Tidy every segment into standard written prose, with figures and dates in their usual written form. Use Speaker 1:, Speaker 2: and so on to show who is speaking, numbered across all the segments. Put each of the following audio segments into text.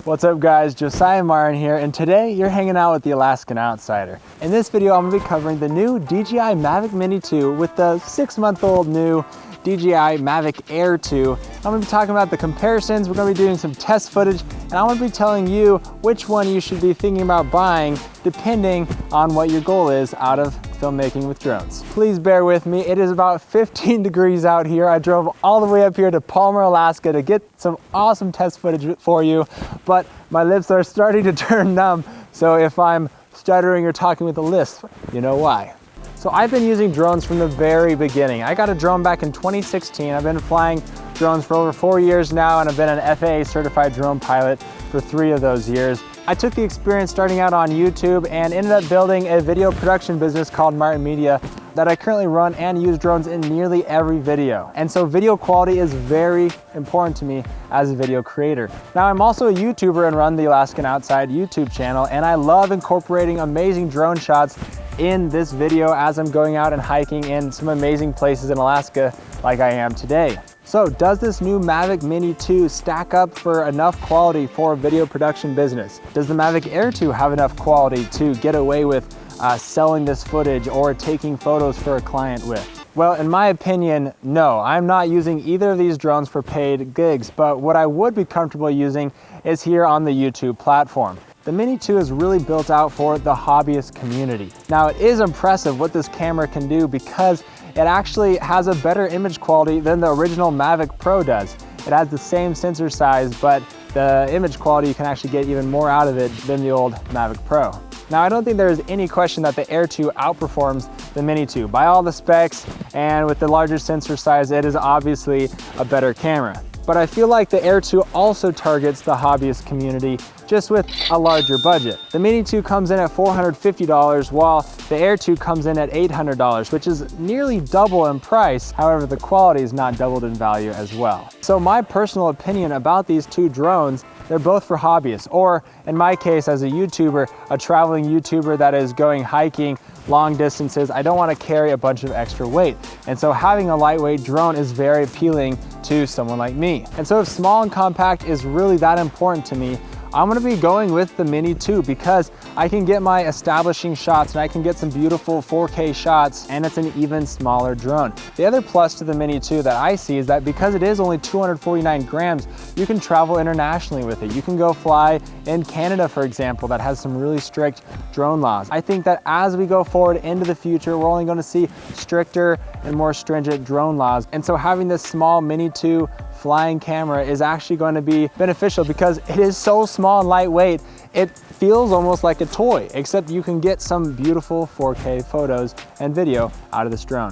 Speaker 1: What's up guys, Josiah Martin here, and today you're hanging out with the Alaskan Outsider. In this video I'm going to be covering the new DJI Mavic Mini 2 with the 6-month-old new DJI Mavic Air 2. I'm going to be talking about the comparisons, we're going to be doing some test footage, and I'm going to be telling you which one you should be thinking about buying depending on what your goal is out of filmmaking with drones. Please bear with me, it is about 15 degrees out here. I drove all the way up here to Palmer, Alaska to get some awesome test footage for you, but my lips are starting to turn numb, so if I'm stuttering or talking with a lisp, you know why. So I've been using drones from the very beginning. I got a drone back in 2016. I've been flying drones for over 4 years now, and I've been an FAA certified drone pilot for 3 of those years. I took the experience starting out on YouTube and ended up building a video production business called Martin Media that I currently run and use drones in nearly every video. And so video quality is very important to me as a video creator. Now I'm also a YouTuber and run the Alaskan Outside YouTube channel, and I love incorporating amazing drone shots in this video as I'm going out and hiking in some amazing places in Alaska like I am today. So does this new Mavic Mini 2 stack up for enough quality for a video production business? Does the Mavic Air 2 have enough quality to get away with selling this footage or taking photos for a client with? Well, in my opinion, no. I'm not using either of these drones for paid gigs, but what I would be comfortable using is here on the YouTube platform. The Mini 2 is really built out for the hobbyist community. Now it is impressive what this camera can do because it actually has a better image quality than the original Mavic Pro does. It has the same sensor size, but the image quality, you can actually get even more out of it than the old Mavic Pro. Now I don't think there is any question that the Air 2 outperforms the Mini 2. By all the specs and with the larger sensor size, it is obviously a better camera. But I feel like the Air 2 also targets the hobbyist community just with a larger budget. The Mini 2 comes in at $450 while the Air 2 comes in at $800, which is nearly double in price. However, the quality is not doubled in value as well. So my personal opinion about these two drones, they're both for hobbyists, or in my case as a YouTuber, a traveling YouTuber that is going hiking long distances, I don't want to carry a bunch of extra weight. And so having a lightweight drone is very appealing to someone like me. And so if small and compact is really that important to me, I'm gonna be going with the Mini 2 because I can get my establishing shots and I can get some beautiful 4K shots, and it's an even smaller drone. The other plus to the Mini 2 that I see is that because it is only 249 grams, you can travel internationally with it. You can go fly in Canada, for example, that has some really strict drone laws. I think that as we go forward into the future, we're only gonna see stricter and more stringent drone laws. And so having this small Mini 2 flying camera is actually going to be beneficial because it is so small and lightweight. It feels almost like a toy, except you can get some beautiful 4K photos and video out of this drone.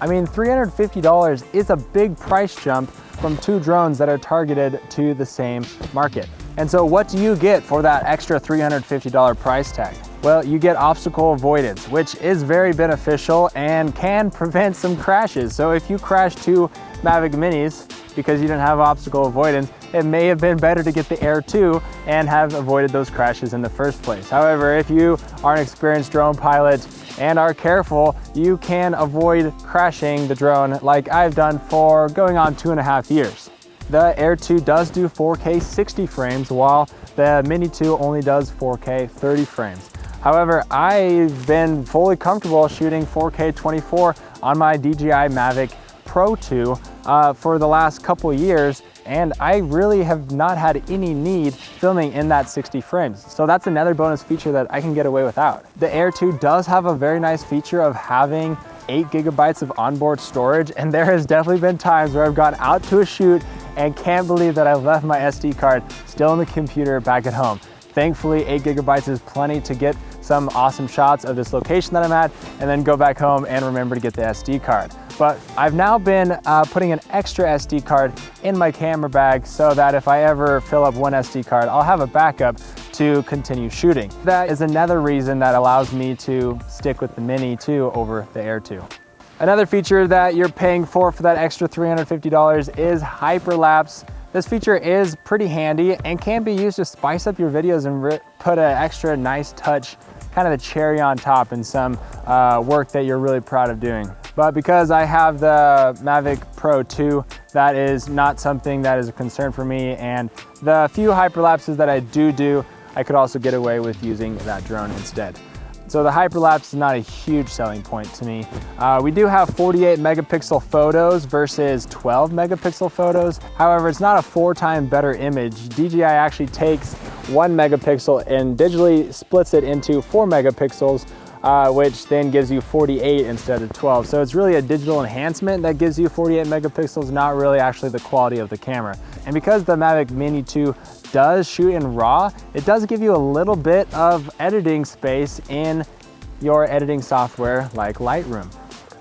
Speaker 1: I mean, $350 is a big price jump from two drones that are targeted to the same market. And so what do you get for that extra $350 price tag? Well, you get obstacle avoidance, which is very beneficial and can prevent some crashes. So if you crash two Mavic Minis because you didn't have obstacle avoidance, it may have been better to get the Air 2 and have avoided those crashes in the first place. However, if you are an experienced drone pilot and are careful, you can avoid crashing the drone like I've done for going on 2.5 years. The Air 2 does do 4K 60 frames, while the Mini 2 only does 4K 30 frames. However, I've been fully comfortable shooting 4K 24 on my DJI Mavic Pro 2 for the last couple years, and I really have not had any need filming in that 60 frames. So that's another bonus feature that I can get away without. The Air 2 does have a very nice feature of having 8 gigabytes of onboard storage, and there has definitely been times where I've gone out to a shoot and can't believe that I left my SD card still in the computer back at home. Thankfully, 8 gigabytes is plenty to get some awesome shots of this location that I'm at and then go back home and remember to get the SD card. But I've now been putting an extra SD card in my camera bag so that if I ever fill up one SD card, I'll have a backup to continue shooting. That is another reason that allows me to stick with the Mini 2 over the Air 2. Another feature that you're paying for that extra $350 is Hyperlapse. This feature is pretty handy and can be used to spice up your videos and put an extra nice touch, kind of the cherry on top in some work that you're really proud of doing. But because I have the Mavic Pro 2 that is not something that is a concern for me. And the few hyperlapses that I do, I could also get away with using that drone instead. So the hyperlapse is not a huge selling point to me. We do have 48 megapixel photos versus 12 megapixel photos. However, it's not a 4-time better image. DJI actually takes 1 megapixel and digitally splits it into 4 megapixels, which then gives you 48 instead of 12. So it's really a digital enhancement that gives you 48 megapixels, not really actually the quality of the camera. And because the Mavic Mini 2 does shoot in RAW, it does give you a little bit of editing space in your editing software like Lightroom.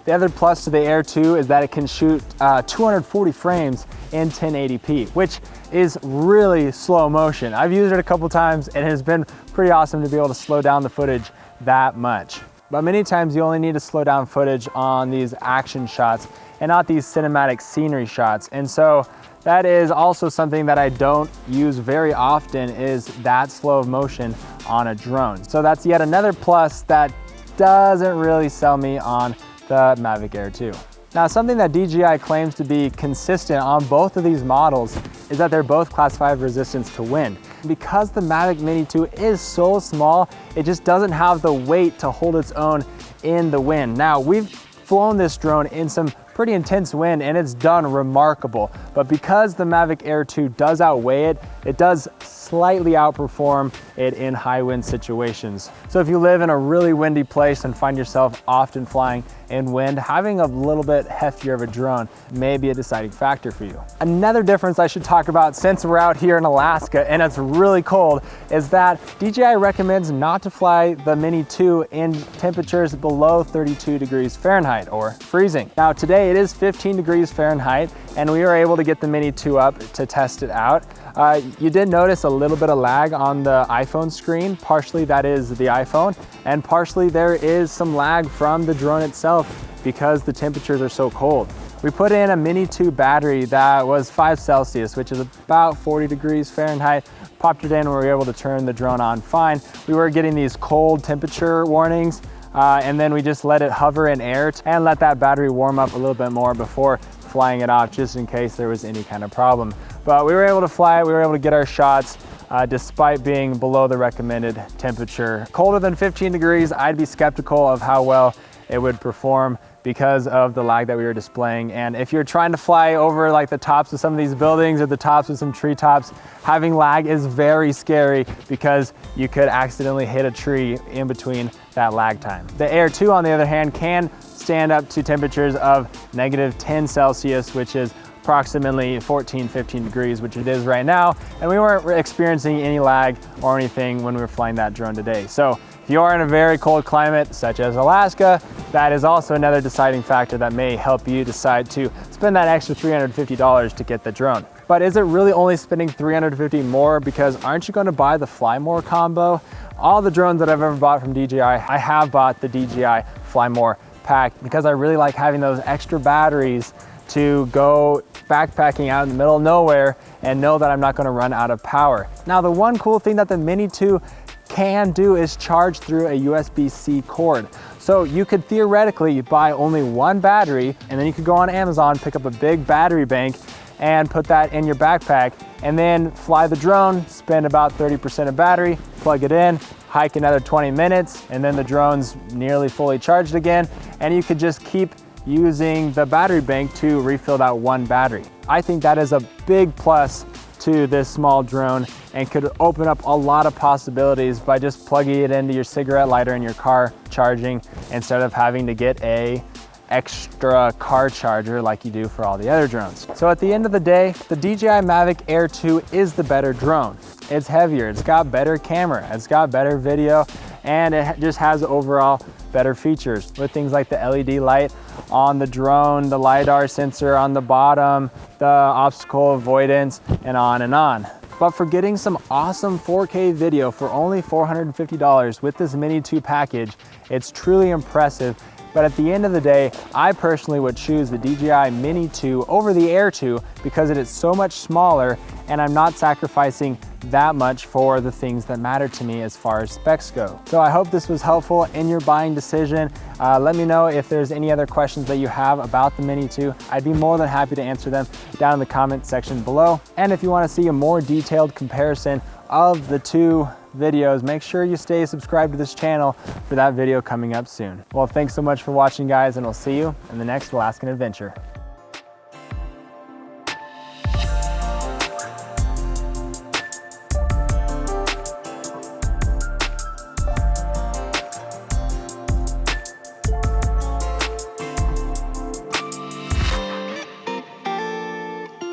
Speaker 1: The other plus to the Air 2 is that it can shoot 240 frames in 1080p, which is really slow motion. I've used it a couple times and it has been pretty awesome to be able to slow down the footage that much. But many times you only need to slow down footage on these action shots and not these cinematic scenery shots. And so that is also something that I don't use very often, is that slow motion on a drone. So that's yet another plus that doesn't really sell me on the Mavic Air 2. Now, something that DJI claims to be consistent on both of these models is that they're both Class 5 resistance to wind. Because the Mavic Mini 2 is so small, it just doesn't have the weight to hold its own in the wind. Now, we've flown this drone in some pretty intense wind and it's done remarkable. But because the Mavic Air 2 does outweigh it, it does slightly outperform it in high wind situations. So if you live in a really windy place and find yourself often flying in wind, having a little bit heftier of a drone may be a deciding factor for you. Another difference I should talk about, since we're out here in Alaska and it's really cold, is that DJI recommends not to fly the Mini 2 in temperatures below 32 degrees Fahrenheit or freezing. Now today it is 15 degrees Fahrenheit and we were able to get the Mini 2 up to test it out. You did notice a little bit of lag on the iPhone screen. Partially that is the iPhone, and partially there is some lag from the drone itself because the temperatures are so cold. We put in a Mini 2 battery that was 5 Celsius, which is about 40 degrees Fahrenheit. Popped it in and we were able to turn the drone on fine. We were getting these cold temperature warnings, and then we just let it hover in air and let that battery warm up a little bit more before flying it off, just in case there was any kind of problem. But we were able to fly it, we were able to get our shots despite being below the recommended temperature. Colder than 15 degrees, I'd be skeptical of how well it would perform because of the lag that we were displaying. And if you're trying to fly over like the tops of some of these buildings or the tops of some treetops, having lag is very scary because you could accidentally hit a tree in between that lag time. The Air 2, on the other hand, can stand up to temperatures of -10 Celsius, which is approximately 14-15 degrees, which it is right now. And we weren't experiencing any lag or anything when we were flying that drone today. So if you are in a very cold climate, such as Alaska, that is also another deciding factor that may help you decide to spend that extra $350 to get the drone. But is it really only spending $350 more? Because aren't you going to buy the Fly More combo? All the drones that I've ever bought from DJI, I have bought the DJI Fly More pack because I really like having those extra batteries to go backpacking out in the middle of nowhere and know that I'm not going to run out of power. Now, the one cool thing that the Mini 2 can do is charge through a USB-C cord. So you could theoretically buy only one battery and then you could go on Amazon, pick up a big battery bank and put that in your backpack and then fly the drone, spend about 30% of battery, plug it in, hike another 20 minutes, and then the drone's nearly fully charged again, and you could just keep using the battery bank to refill that one battery. I think that is a big plus to this small drone and could open up a lot of possibilities by just plugging it into your cigarette lighter in your car charging instead of having to get a extra car charger like you do for all the other drones. So at the end of the day, the DJI Mavic Air 2 is the better drone. It's heavier, it's got better camera, it's got better video, and it just has overall better features with things like the LED light on the drone, the LiDAR sensor on the bottom, the obstacle avoidance, and on and on. But for getting some awesome 4K video for only $450 with this Mini 2 package, it's truly impressive But at the end of the day, I personally would choose the DJI Mini 2 over the Air 2 because it is so much smaller and I'm not sacrificing that much for the things that matter to me as far as specs go. So I hope this was helpful in your buying decision. Let me know if there's any other questions that you have about the Mini 2. I'd be more than happy to answer them down in the comment section below. And if you want to see a more detailed comparison of the two videos, make sure you stay subscribed to this channel for that video coming up soon. Well, thanks so much for watching, guys, and I'll see you in the next Alaskan Adventure.